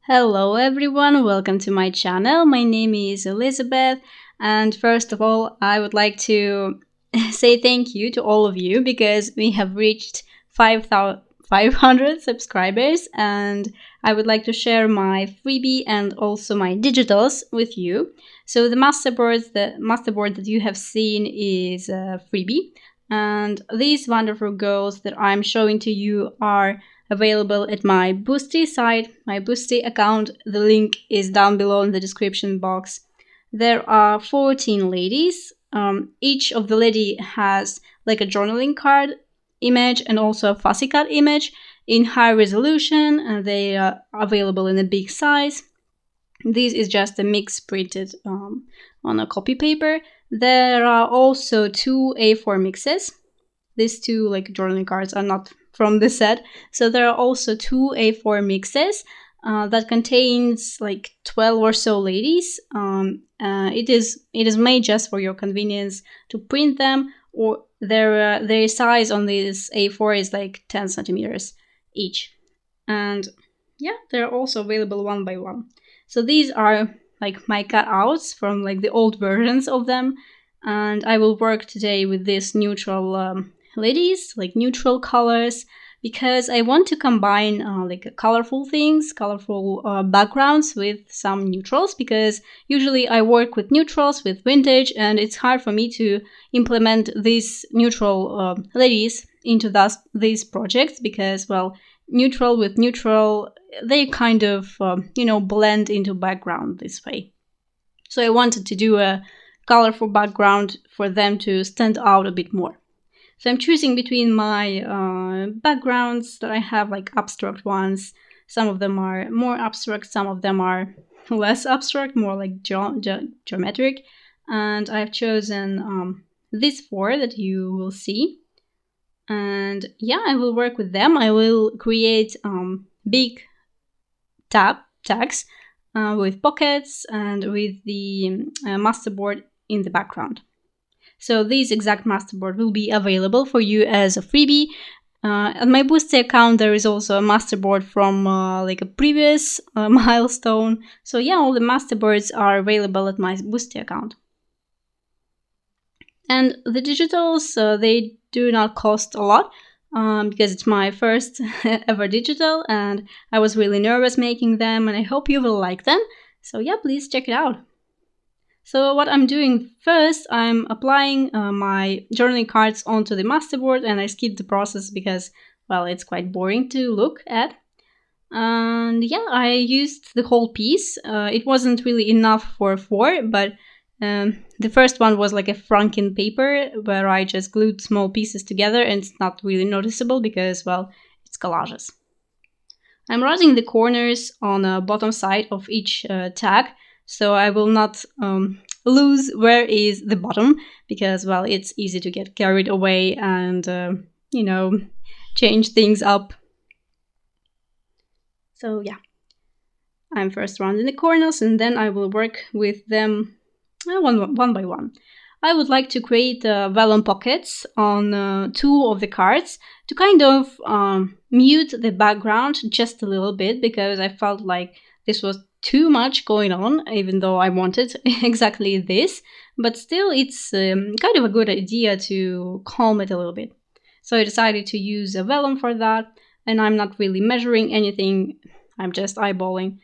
Hello everyone, welcome to my channel. My name is Elizabeth, and first of all I would like to say thank you to all of you because we have reached 500 subscribers, and I would like to share my freebie and also my digitals with you. So the masterboard that you have seen is a freebie, and these wonderful girls that I'm showing to you are available at my Boosty site, my Boosty account. The link is down below in the description box. There are 14 ladies. Each of the lady has like a journaling card image and also a fussy cut image in high resolution, and they are available in a big size. This is just a mix printed on a copy paper. There are also two A4 mixes. These two like journaling cards are not from the set, so there are also two A4 mixes that contains like 12 or so ladies. It is made just for your convenience to print them, or their size on this A4 is like 10 centimeters each, and yeah, they're also available one by one. So these are like my cutouts from like the old versions of them, and I will work today with this neutral ladies, like neutral colors, because I want to combine like colorful things, colorful backgrounds with some neutrals, because usually I work with neutrals with vintage, and it's hard for me to implement these neutral ladies into these projects because, well, neutral with neutral, they kind of blend into background this way. So I wanted to do a colorful background for them to stand out a bit more. So I'm choosing between my backgrounds that I have, like abstract ones. Some of them are more abstract, some of them are less abstract, more like geometric. And I've chosen these four that you will see. And yeah, I will work with them. I will create big tags with pockets and with the masterboard in the background. So this exact masterboard will be available for you as a freebie. At my Boosty account there is also a masterboard from like a previous milestone. So yeah, all the masterboards are available at my Boosty account. And the digitals, they do not cost a lot because it's my first ever digital, and I was really nervous making them, and I hope you will like them. So yeah, please check it out. So what I'm doing first, I'm applying my journaling cards onto the masterboard, and I skip the process because, well, it's quite boring to look at. And yeah, I used the whole piece. It wasn't really enough for 4, but the first one was like a Franken paper where I just glued small pieces together, and it's not really noticeable because, well, it's collages. I'm writing the corners on the bottom side of each tag, so I will not lose where is the bottom because, well, it's easy to get carried away and, change things up. So yeah, I'm first rounding the corners, and then I will work with them one by one. I would like to create vellum pockets on 2 of the cards to kind of mute the background just a little bit, because I felt like this was too much going on, even though I wanted exactly this. But still, it's kind of a good idea to calm it a little bit. So I decided to use a vellum for that, and I'm not really measuring anything, I'm just eyeballing.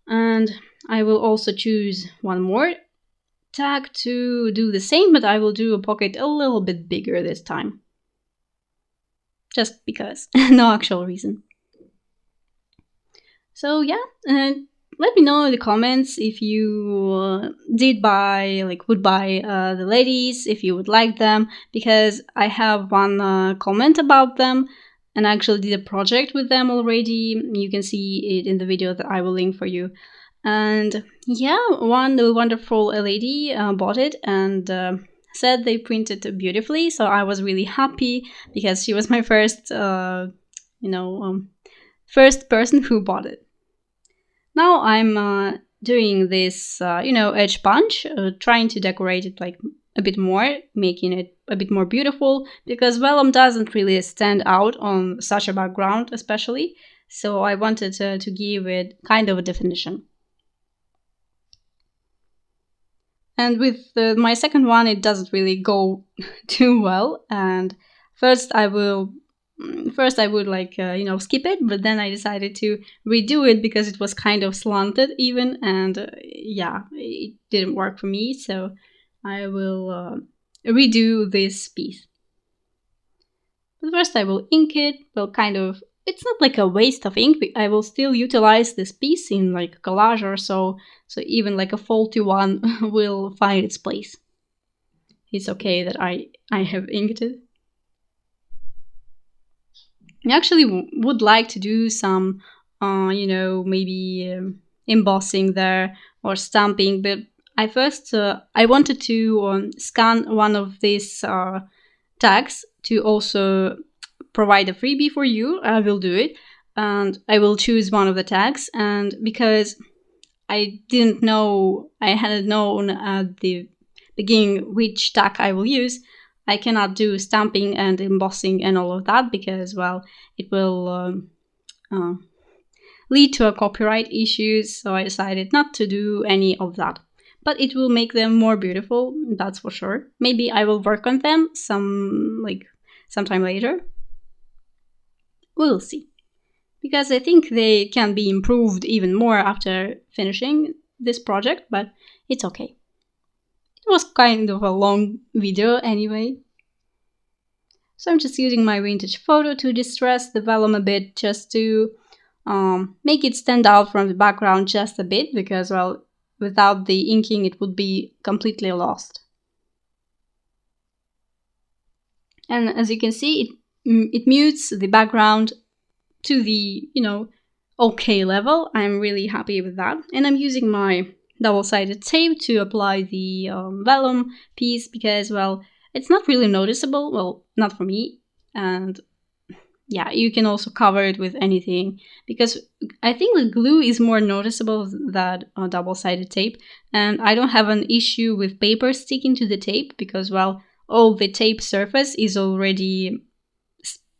And I will also choose one more tag to do the same, but I will do a pocket a little bit bigger this time. Just because, no actual reason. So yeah, let me know in the comments if you would buy the ladies, if you would like them, because I have one comment about them, and I actually did a project with them already. You can see it in the video that I will link for you. And yeah, one wonderful lady bought it and said they printed it beautifully, so I was really happy because she was my first first person who bought it. Now I'm doing this edge punch, trying to decorate it like a bit more, making it a bit more beautiful, because vellum doesn't really stand out on such a background especially. so I wanted to give it kind of a definition. And with my second one, it doesn't really go too well. And first I would like skip it, but then I decided to redo it because it was kind of slanted even, and it didn't work for me. So I will redo this piece. But first I will ink it. Well, kind of. It's not like a waste of ink. I will still utilize this piece in like a collage or so. So even like a faulty one will find its place. It's okay that I have inked it. I actually would like to do some, maybe embossing there or stamping. But I wanted to scan one of these tags to also provide a freebie for you. I will do it, and I will choose one of the tags. And because I hadn't known at the beginning which tag I will use, I cannot do stamping and embossing and all of that because, well, it will lead to a copyright issues. So I decided not to do any of that. But it will make them more beautiful, that's for sure. Maybe I will work on them sometime later. We'll see. Because I think they can be improved even more after finishing this project, but it's okay. It was kind of a long video anyway. So I'm just using my vintage photo to distress the vellum a bit, just to make it stand out from the background just a bit, because, well, without the inking it would be completely lost. And as you can see, it mutes the background to the, okay level. I'm really happy with that. And I'm using my double-sided tape to apply the vellum piece because, well, it's not really noticeable. Well, not for me. And yeah, you can also cover it with anything because I think the glue is more noticeable than double-sided tape. And I don't have an issue with paper sticking to the tape because, well, all the tape surface is already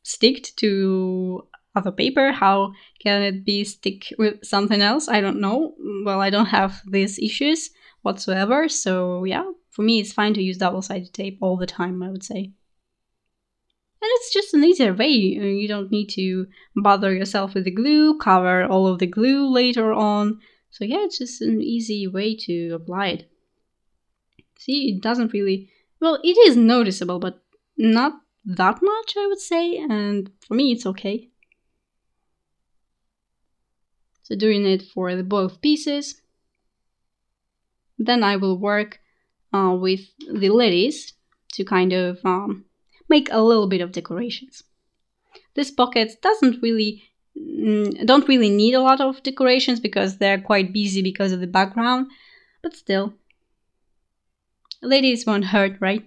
sticked to other paper. How can it be stick with something else? I don't know. Well, I don't have these issues whatsoever. So yeah, for me, it's fine to use double-sided tape all the time, I would say. And it's just an easier way. You don't need to bother yourself with the glue, cover all of the glue later on. So yeah, it's just an easy way to apply it. See, it doesn't really... Well, it is noticeable, but not that much, I would say. And for me, it's okay. So doing it for the both pieces. Then I will work with the ladies to kind of make a little bit of decorations. This pocket don't really need a lot of decorations because they're quite busy because of the background, but still, ladies won't hurt, right?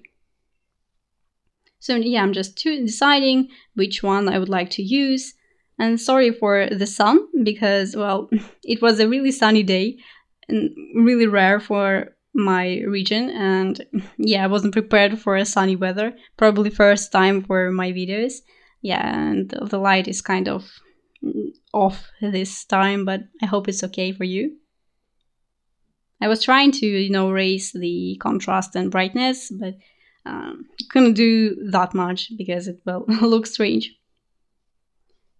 So yeah, I'm just deciding which one I would like to use. And sorry for the sun because, well, it was a really sunny day and really rare for my region. And yeah, I wasn't prepared for a sunny weather. Probably first time for my videos. Yeah, and the light is kind of off this time, but I hope it's okay for you. I was trying to, raise the contrast and brightness, but couldn't do that much because it will look strange.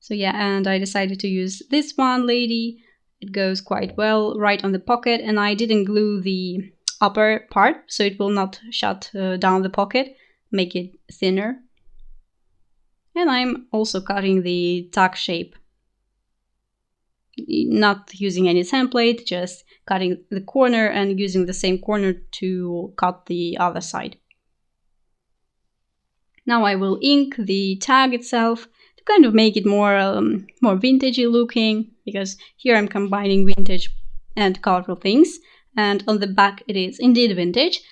So yeah, and I decided to use this one lady. It goes quite well right on the pocket, and I didn't glue the upper part, so it will not shut down the pocket, make it thinner. And I'm also cutting the tag shape. Not using any template, just cutting the corner and using the same corner to cut the other side. Now I will ink the tag itself to kind of make it more vintagey looking, because here I'm combining vintage and colorful things, and on the back it is indeed vintage.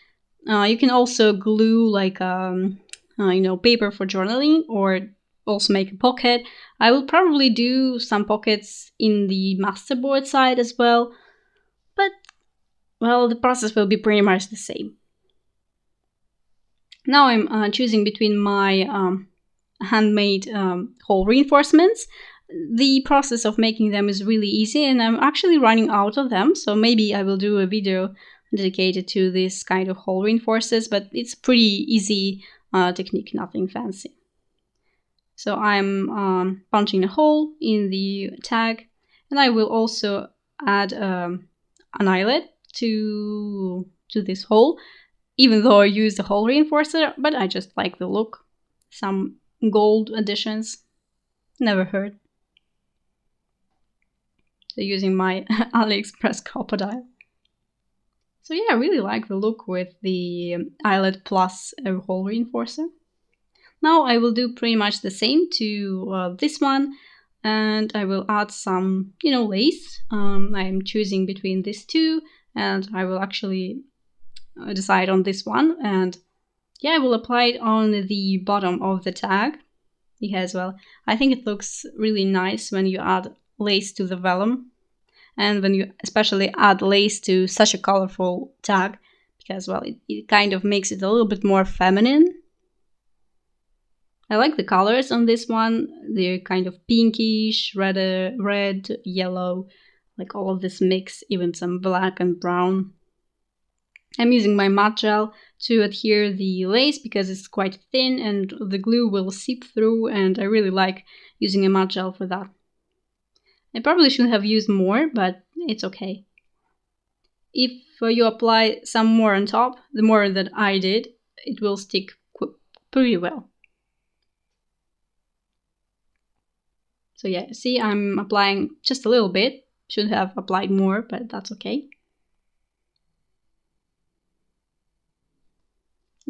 You can also glue like paper for journaling, or also make a pocket. I will probably do some pockets in the masterboard side as well, but well, the process will be pretty much the same. Now I'm choosing between my handmade hole reinforcements. the process of making them is really easy, and I'm actually running out of them, so maybe I will do a video dedicated to this kind of hole reinforcers, but it's pretty easy technique, nothing fancy. So I'm punching a hole in the tag, and I will also add an eyelet to this hole, even though I used a hole reinforcer, but I just like the look. Some gold additions, never hurt. So using my AliExpress crocodile. So yeah, I really like the look with the eyelet plus a hole reinforcer. Now I will do pretty much the same to this one, and I will add some, lace. I'm choosing between these two, and I will actually decide on this one. And yeah, I will apply it on the bottom of the tag because, well, I think it looks really nice when you add lace to the vellum, and when you especially add lace to such a colorful tag, because, well, it kind of makes it a little bit more feminine. I like the colors on this one. They're kind of pinkish, red, yellow, like all of this mix, even some black and brown. I'm using my matte gel to adhere the lace because it's quite thin and the glue will seep through, and I really like using a matte gel for that. I probably should have used more, but it's okay. If you apply some more on top, the more that I did, it will stick pretty well. So yeah, see, I'm applying just a little bit. Should have applied more, but that's okay.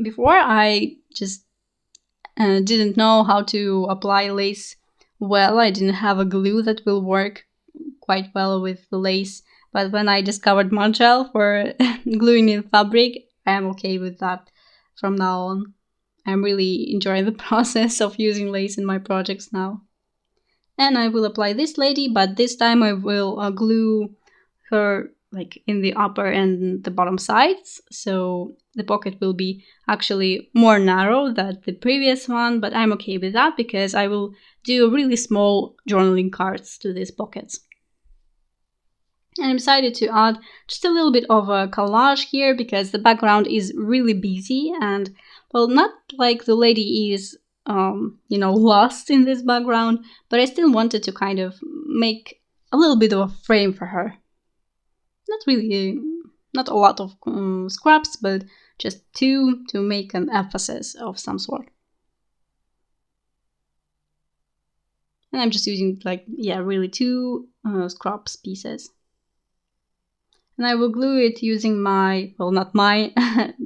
Before, I just didn't know how to apply lace well. I didn't have a glue that will work quite well with the lace. But when I discovered matte gel for gluing in fabric, I am okay with that from now on. I'm really enjoying the process of using lace in my projects now. And I will apply this lady, but this time I will glue her like in the upper and the bottom sides, so the pocket will be actually more narrow than the previous one, but I'm okay with that because I will do really small journaling cards to these pockets. And I decided to add just a little bit of a collage here because the background is really busy and, well, not like the lady is lost in this background, but I still wanted to kind of make a little bit of a frame for her. Not a lot of scraps, but just two to make an emphasis of some sort. And I'm just using really two scraps pieces. And I will glue it using my, well, not my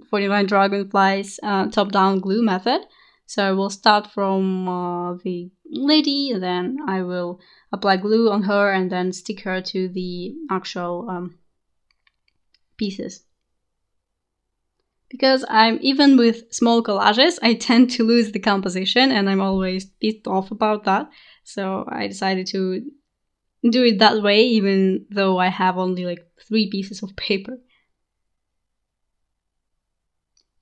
49 Dragonflies top-down glue method. So I will start from the lady, then I will apply glue on her and then stick her to the actual pieces. Because even with small collages, I tend to lose the composition and I'm always pissed off about that. So I decided to do it that way, even though I have only 3 pieces of paper.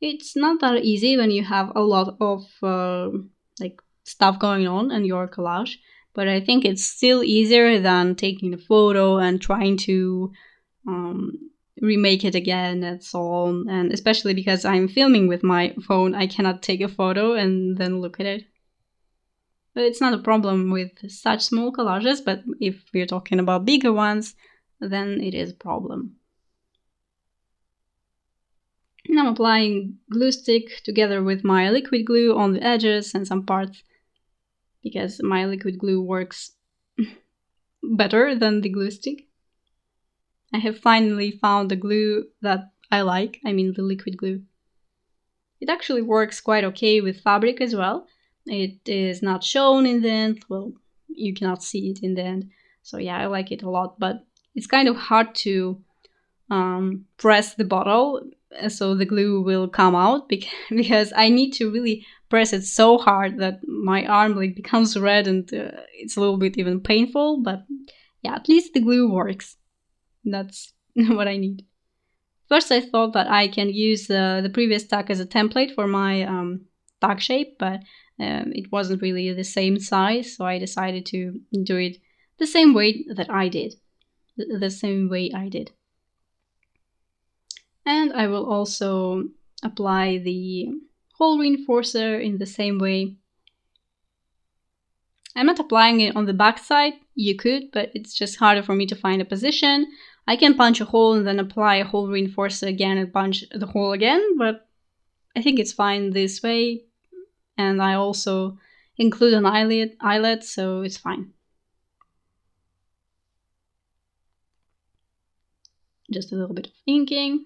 It's not that easy when you have a lot of stuff going on in your collage, but I think it's still easier than taking a photo and trying to remake it again and so on. And especially because I'm filming with my phone, I cannot take a photo and then look at it. But it's not a problem with such small collages, but if we're talking about bigger ones, then it is a problem. And I'm applying glue stick together with my liquid glue on the edges and some parts because my liquid glue works better than the glue stick. I have finally found the glue that I like, I mean the liquid glue. It actually works quite okay with fabric as well. It is not shown in the end, well, you cannot see it in the end. So yeah, I like it a lot, but it's kind of hard to press the bottle so the glue will come out because I need to really press it so hard that my arm becomes red and it's a little bit even painful, but yeah, at least the glue works. That's what I need. First I thought that I can use the previous tag as a template for my tag shape, but it wasn't really the same size, so I decided to do it the same way that I did. The same way I did. And I will also apply the hole reinforcer in the same way. I'm not applying it on the back side. You could, but it's just harder for me to find a position. I can punch a hole and then apply a hole reinforcer again and punch the hole again, but I think it's fine this way. And I also include an eyelet, so it's fine. Just a little bit of inking.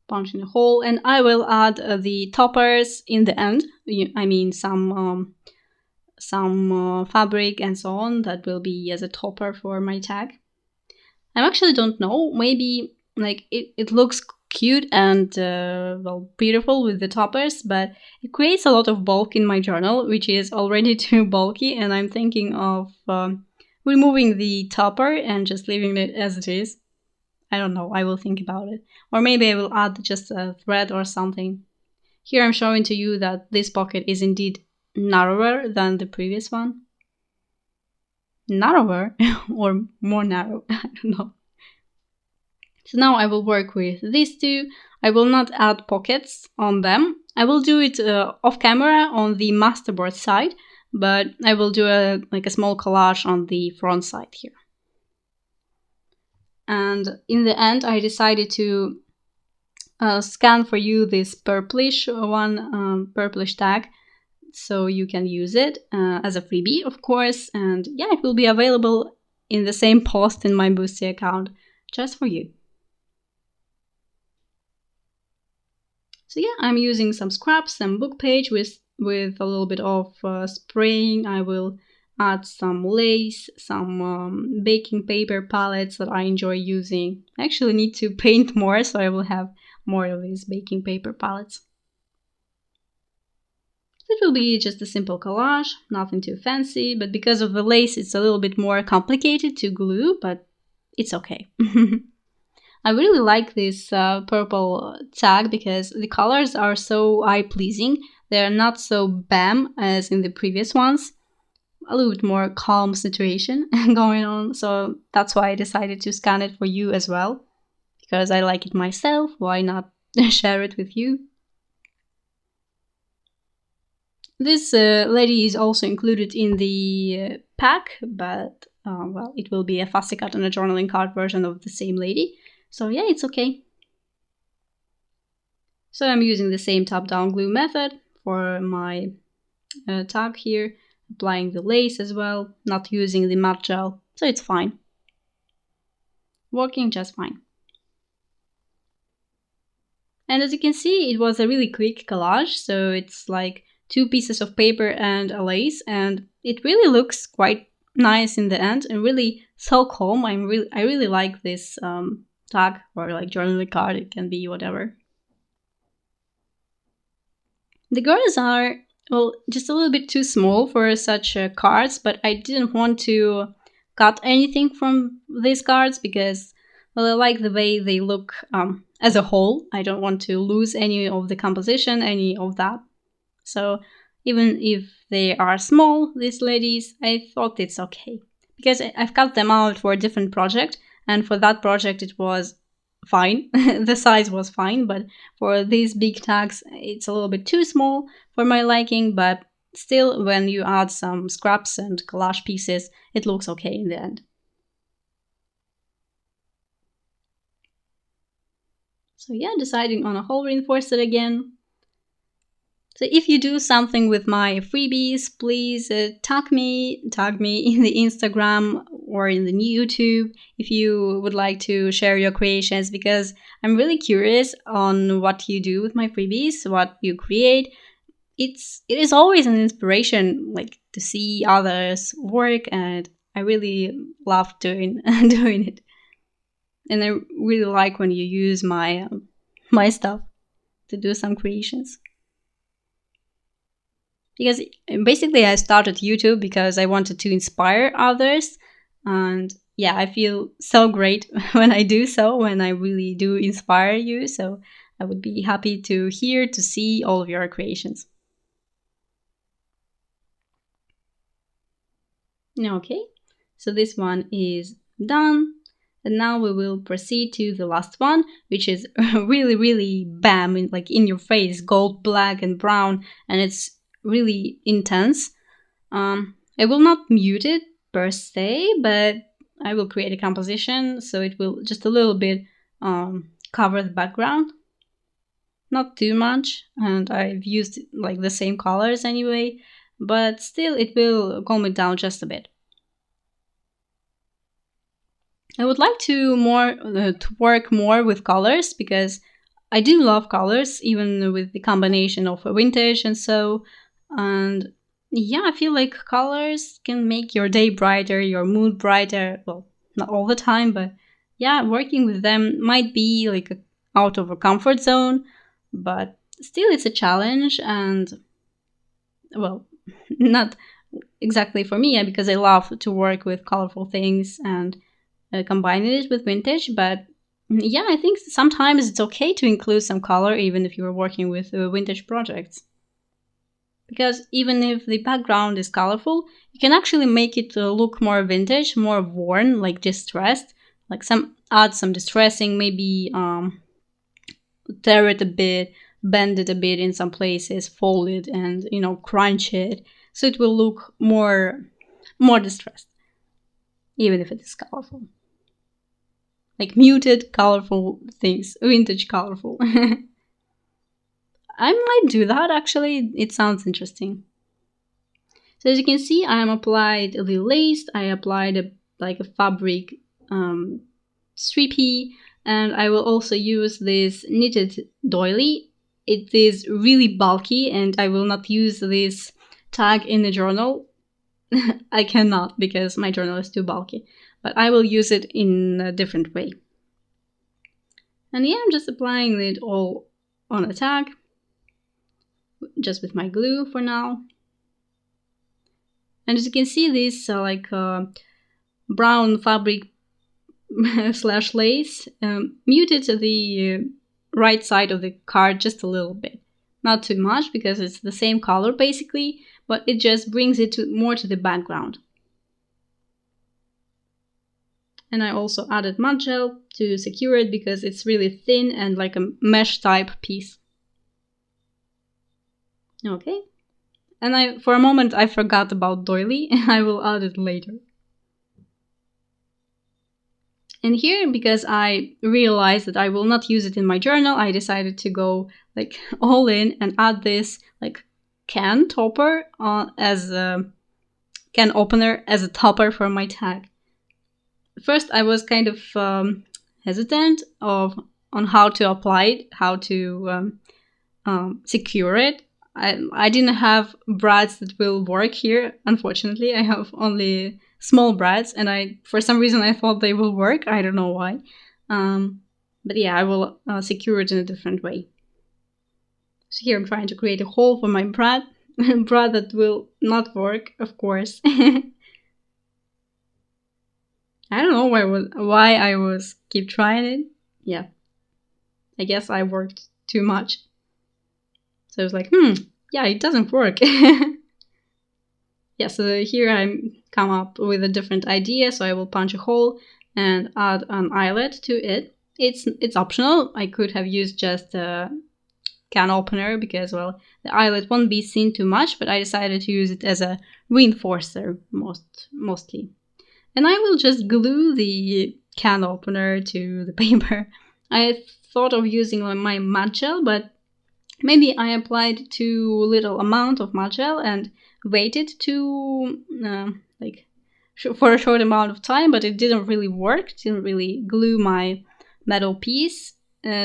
Punching a hole, and I will add the toppers in the end. I mean some fabric and so on that will be as a topper for my tag. I actually don't know, maybe like it looks cute and well, beautiful with the toppers, but it creates a lot of bulk in my journal, which is already too bulky, and I'm thinking of removing the topper and just leaving it as it is. I don't know, I will think about it. Or maybe I will add just a thread or something. Here I'm showing to you that this pocket is indeed narrower than the previous one. Narrower? Or more narrow, I don't know. So now I will work with these two. I will not add pockets on them. I will do it off camera on the masterboard side, but I will do a small collage on the front side here. And in the end, I decided to scan for you this purplish tag, so you can use it as a freebie, of course. And yeah, it will be available in the same post in my Boosty account, just for you. So yeah, I'm using some scraps, some book page with a little bit of spraying. I will add some lace, some baking paper palettes that I enjoy using. I actually need to paint more, so I will have more of these baking paper palettes. It will be just a simple collage, nothing too fancy, but because of the lace it's a little bit more complicated to glue, but it's okay. I really like this purple tag because the colors are so eye-pleasing. They're not so bam as in the previous ones. A little bit more calm situation going on, so that's why I decided to scan it for you as well, because I like it myself. Why not share it with you? This lady is also included in the pack, but well, it will be a fussy cut and a journaling card version of the same lady, so yeah, it's okay. So I'm using the same top-down glue method for my tag here, applying the lace as well, not using the matte gel, so it's fine. Working just fine. And as you can see, it was a really quick collage, so it's like 2 pieces of paper and a lace, and it really looks quite nice in the end and really so calm. I really like this tag, or like journaling card, it can be whatever. The girls are, well, just a little bit too small for such cards, but I didn't want to cut anything from these cards because, well, I like the way they look as a whole. I don't want to lose any of the composition, any of that. So even if they are small, these ladies, I thought it's okay. Because I've cut them out for a different project, and for that project it was fine. The size was fine, but for these big tags it's a little bit too small for my liking, but still when you add some scraps and collage pieces, it looks okay in the end. So yeah, deciding on a hole reinforcer again. So if you do something with my freebies, please tag me in the Instagram or in the YouTube if you would like to share your creations, because I'm really curious on what you do with my freebies, what you create. It is always an inspiration, like, to see others work, and I really love doing it. And I really like when you use my stuff to do some creations. Because basically I started YouTube because I wanted to inspire others, and yeah, I feel so great when I do so, when I really do inspire you. So I would be happy to hear, to see all of your creations. Okay, so this one is done. And now we will proceed to the last one, which is really, really bam, like in your face, gold, black, and brown, and it's really intense. I will not mute it per se, but I will create a composition so it will just a little bit cover the background. Not too much, and I've used like the same colors anyway, but still it will calm it down just a bit. I would like to work more with colors because I do love colors, even with the combination of vintage and so. And yeah, I feel like colors can make your day brighter, your mood brighter. Well, not all the time, but yeah, working with them might be like out of a comfort zone, but still it's a challenge and, well, not exactly for me because I love to work with colorful things and combining it with vintage. But yeah, I think sometimes it's okay to include some color even if you're working with vintage projects. Because even if the background is colorful, you can actually make it look more vintage, more worn, like distressed. Like add some distressing, maybe tear it a bit, bend it a bit in some places, fold it, and crunch it, so it will look more distressed, even if it is colorful. Like muted, colorful things, vintage, colorful. I might do that actually. It sounds interesting. So as you can see, I am applied the lace. I applied a fabric stripy, and I will also use this knitted doily. It is really bulky, and I will not use this tag in the journal. I cannot because my journal is too bulky, but I will use it in a different way. And yeah, I'm just applying it all on a tag, just with my glue for now. And as you can see, this brown fabric slash lace muted the right side of the card just a little bit. Not too much because it's the same color basically, but it just brings it more to the background. And I also added mud gel to secure it because it's really thin and like a mesh type piece. Okay. And for a moment I forgot about doily. I will add it later. And here, because I realized that I will not use it in my journal, I decided to go like all in and add this like can topper as a can opener as a topper for my tag. First, I was kind of hesitant on how to apply it, how to secure it. I didn't have brads that will work here. Unfortunately, I have only small brads, and for some reason I thought they will work. I don't know why. But yeah, I will secure it in a different way. So here I'm trying to create a hole for my brad, brad that will not work, of course. I don't know why I was keep trying it. Yeah, I guess I worked too much. So I was like, yeah, it doesn't work. Yeah, so here I come up with a different idea. So I will punch a hole and add an eyelet to it. It's optional. I could have used just a can opener because, well, the eyelet won't be seen too much, but I decided to use it as a reinforcer mostly. And I will just glue the can opener to the paper. I thought of using my mud gel, but maybe I applied too little amount of mud gel and waited for a short amount of time, but it didn't really work. It didn't really glue my metal piece.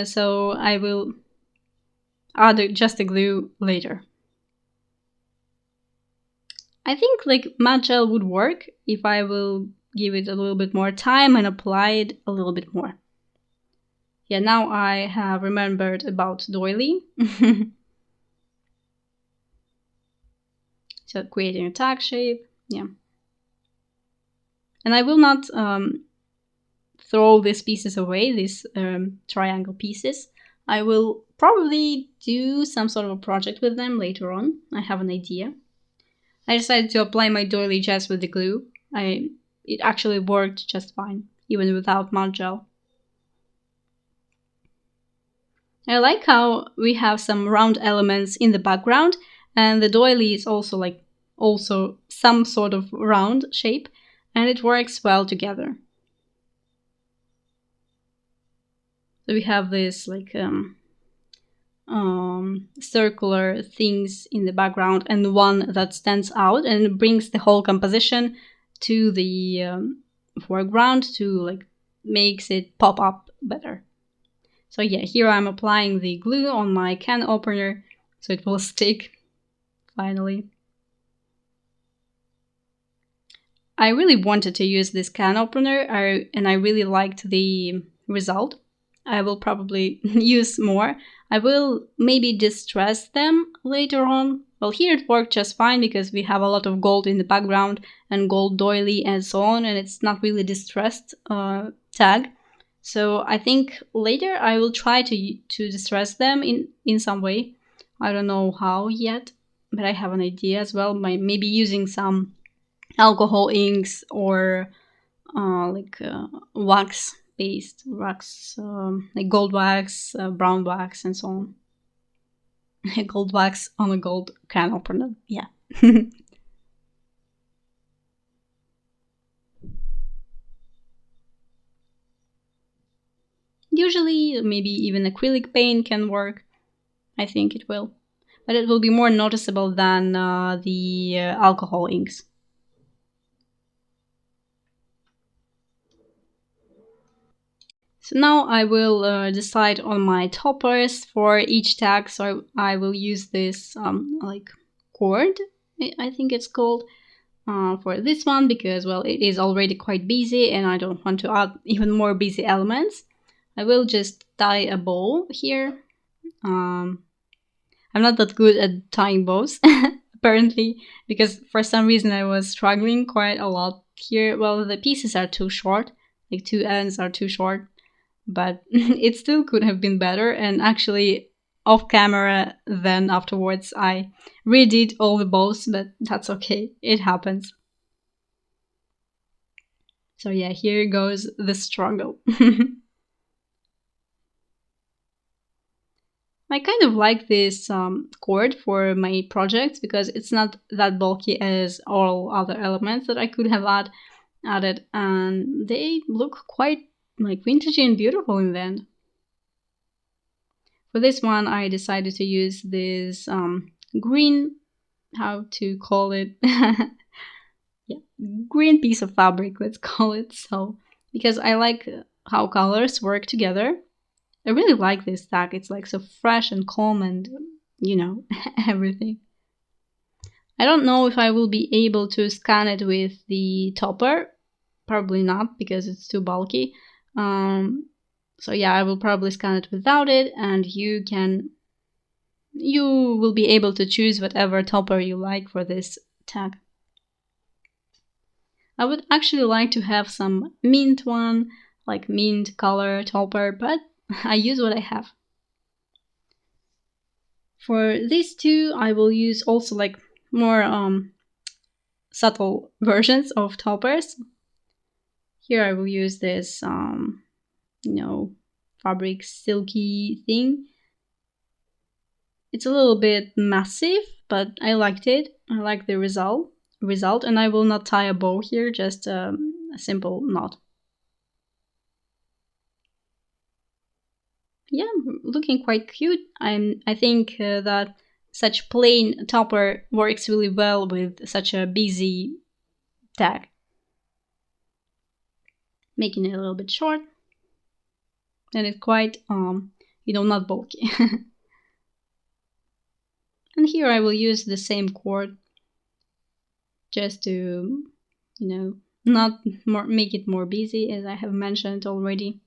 So I will add just a glue later. I think like mud gel would work if I will give it a little bit more time and apply it a little bit more. Yeah, now I have remembered about doily. So creating a tag shape, yeah. And I will not throw these pieces away, these triangle pieces. I will probably do some sort of a project with them later on. I have an idea. I decided to apply my doily just with the glue. It actually worked just fine, even without mud gel. I like how we have some round elements in the background, and the doily is also some sort of round shape, and it works well together. So we have this circular things in the background and one that stands out and brings the whole composition to the foreground to makes it pop up better. So yeah, here I'm applying the glue on my can opener so it will stick finally. I really wanted to use this can opener and I really liked the result. I will probably use more. I will maybe distress them later on. Well, here it worked just fine because we have a lot of gold in the background and gold doily and so on, and it's not really distressed tag. So I think later I will try to distress them in some way. I don't know how yet, but I have an idea as well. Maybe using some alcohol inks or wax based wax, like gold wax, brown wax, and so on. Gold wax on a gold can opener, yeah. Usually, maybe even acrylic paint can work. I think it will. But it will be more noticeable than the alcohol inks. So now I will decide on my toppers for each tag. So I will use this cord, I think it's called, for this one because, well, it is already quite busy and I don't want to add even more busy elements. I will just tie a bow here. I'm not that good at tying bows, apparently, because for some reason I was struggling quite a lot here. Well, the pieces are too short, like two ends are too short. But it still could have been better, and actually off camera then afterwards I redid all the bows, but that's okay, it happens. So yeah, here goes the struggle. I kind of like this cord for my projects because it's not that bulky as all other elements that I could have added, and they look quite vintagey and beautiful in the end. For this one, I decided to use this green, how to call it, yeah, green piece of fabric, let's call it so, because I like how colors work together. I really like this tag. It's so fresh and calm and, everything. I don't know if I will be able to scan it with the topper. Probably not because it's too bulky. So yeah, I will probably scan it without it, and you will be able to choose whatever topper you like for this tag. I would actually like to have some mint one, like mint color topper, but I use what I have. For these two, I will use also more subtle versions of toppers. Here I will use this, fabric silky thing. It's a little bit massive, but I liked it. I like the result, and I will not tie a bow here, just a simple knot. Yeah, looking quite cute. I think that such plain topper works really well with such a busy tag. Making it a little bit short, and it's quite not bulky. And here I will use the same cord just to, not make it more busy, as I have mentioned already.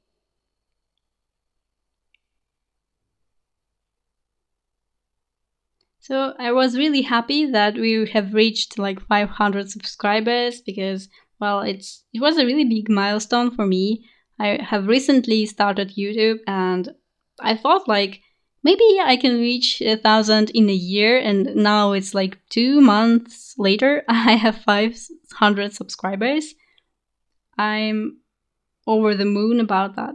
So I was really happy that we have reached 500 subscribers because, well, it was a really big milestone for me. I have recently started YouTube and I thought like maybe I can reach 1,000 in a year, and now it's like 2 months later. I have 500 subscribers. I'm over the moon about that.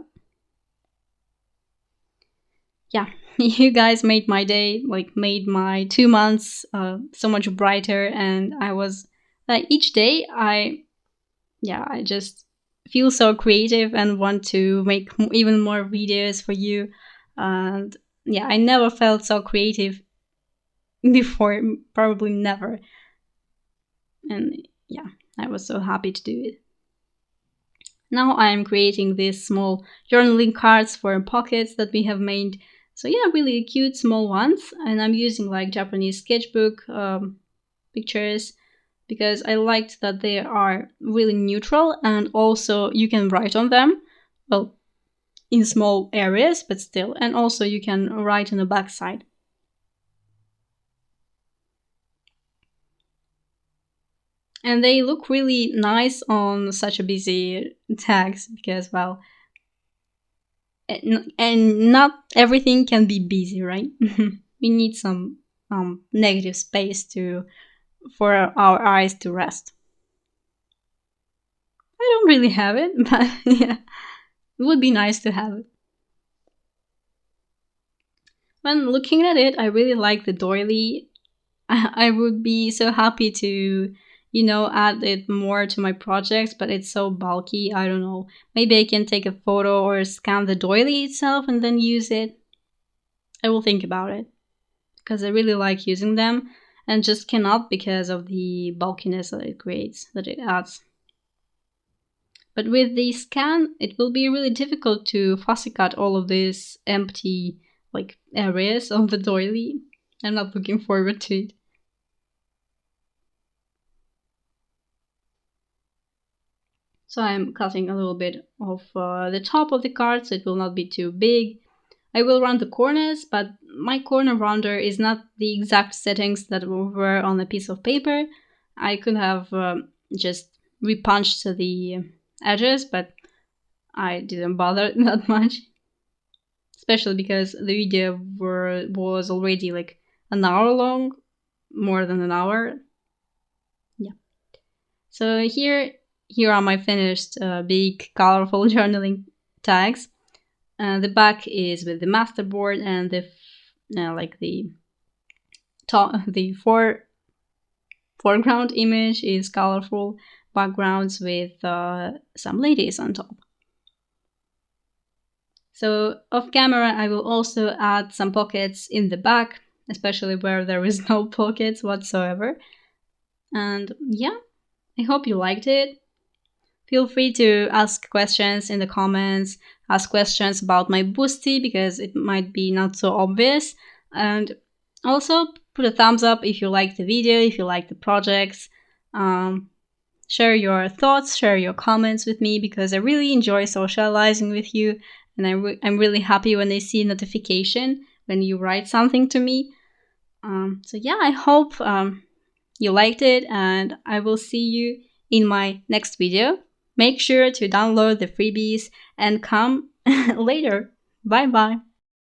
Yeah, you guys made my day, like made my 2 months so much brighter, and I was like each day I just feel so creative and want to make even more videos for you. And yeah, I never felt so creative before, probably never. And yeah, I was so happy to do it. Now I'm creating these small journaling cards for pockets that we have made. So yeah, really cute small ones. And I'm using like Japanese sketchbook pictures because I liked that they are really neutral, and also you can write on them. Well, in small areas, but still. And also you can write on the back side. And they look really nice on such a busy tags because, well, and not everything can be busy, right? We need some negative space for our eyes to rest. I don't really have it, but yeah, it would be nice to have it. When looking at it, I really like the doily. I would be so happy to, add it more to my projects, but it's so bulky. I don't know. Maybe I can take a photo or scan the doily itself and then use it. I will think about it because I really like using them and just cannot because of the bulkiness that it creates, that it adds. But with the scan, it will be really difficult to fussy cut all of these empty like areas of the doily. I'm not looking forward to it. So I'm cutting a little bit of the top of the card so it will not be too big. I will round the corners, but my corner rounder is not the exact settings that were on a piece of paper. I could have just repunched the edges, but I didn't bother that much. Especially because the video was already like an hour long, more than an hour. Yeah. So here are my finished big colorful journaling tags. The back is with the masterboard, and the like the top, the foreground image is colorful backgrounds with some ladies on top. So off camera, I will also add some pockets in the back, especially where there is no pockets whatsoever. And yeah, I hope you liked it. Feel free to ask questions in the comments, ask questions about my boosty because it might be not so obvious. And also put a thumbs up if you like the video, if you like the projects. Share your thoughts, share your comments with me because I really enjoy socializing with you. And I'm really happy when I see a notification when you write something to me. So yeah, I hope you liked it, and I will see you in my next video. Make sure to download the freebies and come later. Bye bye.